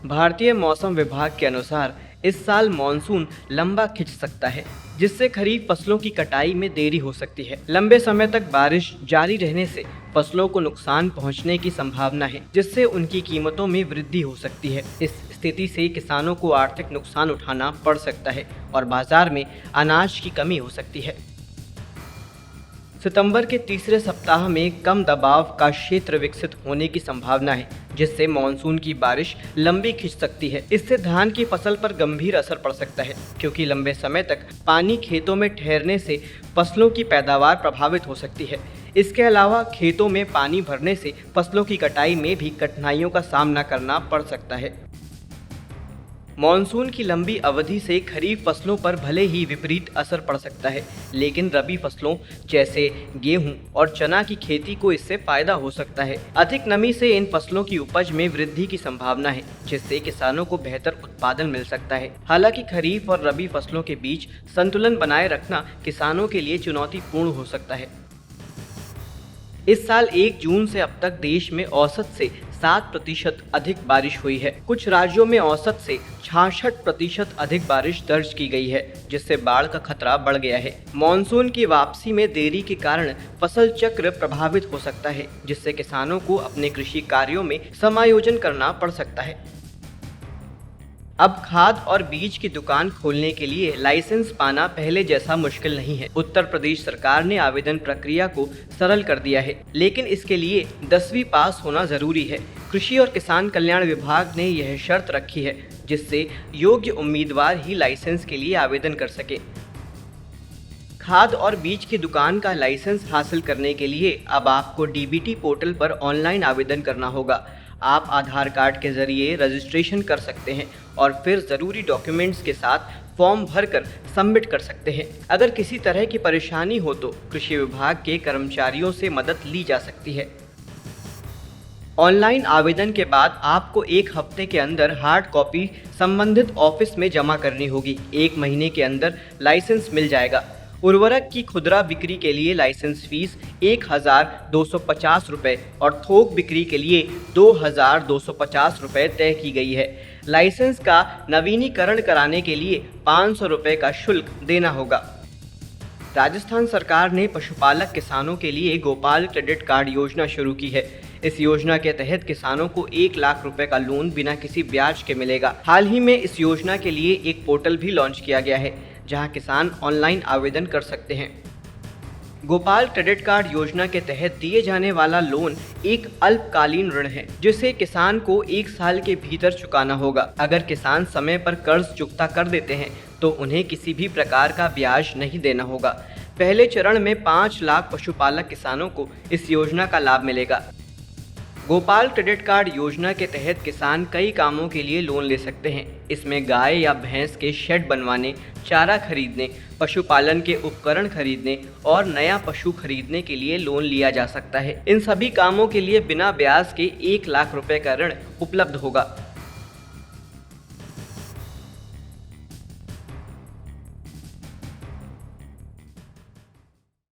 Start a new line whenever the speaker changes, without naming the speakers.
भारतीय मौसम विभाग के अनुसार इस साल मानसून लंबा खिंच सकता है, जिससे खरीफ फसलों की कटाई में देरी हो सकती है। लंबे समय तक बारिश जारी रहने से फसलों को नुकसान पहुंचने की संभावना है, जिससे उनकी कीमतों में वृद्धि हो सकती है। इस स्थिति से किसानों को आर्थिक नुकसान उठाना पड़ सकता है और बाजार में अनाज की कमी हो सकती है। सितंबर के तीसरे सप्ताह में कम दबाव का क्षेत्र विकसित होने की संभावना है, जिससे मानसून की बारिश लंबी खिंच सकती है। इससे धान की फसल पर गंभीर असर पड़ सकता है, क्योंकि लंबे समय तक पानी खेतों में ठहरने से फसलों की पैदावार प्रभावित हो सकती है। इसके अलावा खेतों में पानी भरने से फसलों की कटाई में भी कठिनाइयों का सामना करना पड़ सकता है। मॉनसून की लंबी अवधि से खरीफ फसलों पर भले ही विपरीत असर पड़ सकता है, लेकिन रबी फसलों जैसे गेहूं और चना की खेती को इससे फायदा हो सकता है। अधिक नमी से इन फसलों की उपज में वृद्धि की संभावना है, जिससे किसानों को बेहतर उत्पादन मिल सकता है। हालांकि खरीफ और रबी फसलों के बीच संतुलन बनाए रखना किसानों के लिए चुनौतीपूर्ण हो सकता है। इस साल 1 जून से अब तक देश में औसत से 7% अधिक बारिश हुई है। कुछ राज्यों में औसत से 66% अधिक बारिश दर्ज की गई है, जिससे बाढ़ का खतरा बढ़ गया है। मॉनसून की वापसी में देरी के कारण फसल चक्र प्रभावित हो सकता है, जिससे किसानों को अपने कृषि कार्यों में समायोजन करना पड़ सकता है। अब खाद और बीज की दुकान खोलने के लिए लाइसेंस पाना पहले जैसा मुश्किल नहीं है। उत्तर प्रदेश सरकार ने आवेदन प्रक्रिया को सरल कर दिया है, लेकिन इसके लिए 10वीं पास होना जरूरी है। कृषि और किसान कल्याण विभाग ने यह शर्त रखी है, जिससे योग्य उम्मीदवार ही लाइसेंस के लिए आवेदन कर सके। खाद और बीज की दुकान का लाइसेंस हासिल करने के लिए अब आपको डीबीटी पोर्टल पर ऑनलाइन आवेदन करना होगा। आप आधार कार्ड के जरिए रजिस्ट्रेशन कर सकते हैं और फिर ज़रूरी डॉक्यूमेंट्स के साथ फॉर्म भरकर सबमिट कर सकते हैं। अगर किसी तरह की परेशानी हो तो कृषि विभाग के कर्मचारियों से मदद ली जा सकती है। ऑनलाइन आवेदन के बाद आपको 1 हफ्ते के अंदर हार्ड कॉपी संबंधित ऑफिस में जमा करनी होगी। 1 महीने के अंदर लाइसेंस मिल जाएगा। उर्वरक की खुदरा बिक्री के लिए लाइसेंस फीस 1,250 रुपये और थोक बिक्री के लिए 2,250 रुपये तय की गई है। लाइसेंस का नवीनीकरण कराने के लिए 500 रुपये का शुल्क देना होगा। राजस्थान सरकार ने पशुपालक किसानों के लिए गोपाल क्रेडिट कार्ड योजना शुरू की है। इस योजना के तहत किसानों को 1 लाख रुपए का लोन बिना किसी ब्याज के मिलेगा। हाल ही में इस योजना के लिए एक पोर्टल भी लॉन्च किया गया है, जहां किसान ऑनलाइन आवेदन कर सकते हैं। गोपाल क्रेडिट कार्ड योजना के तहत दिए जाने वाला लोन एक अल्पकालीन ऋण है, जिसे किसान को 1 साल के भीतर चुकाना होगा। अगर किसान समय पर कर्ज चुकता कर देते हैं तो उन्हें किसी भी प्रकार का ब्याज नहीं देना होगा। पहले चरण में 5 लाख पशुपालक किसानों को इस योजना का लाभ मिलेगा। गोपाल क्रेडिट कार्ड योजना के तहत किसान कई कामों के लिए लोन ले सकते हैं। इसमें गाय या भैंस के शेड बनवाने, चारा खरीदने, पशुपालन के उपकरण खरीदने और नया पशु खरीदने के लिए लोन लिया जा सकता है। इन सभी कामों के लिए बिना ब्याज के 1 लाख रुपए का ऋण उपलब्ध होगा।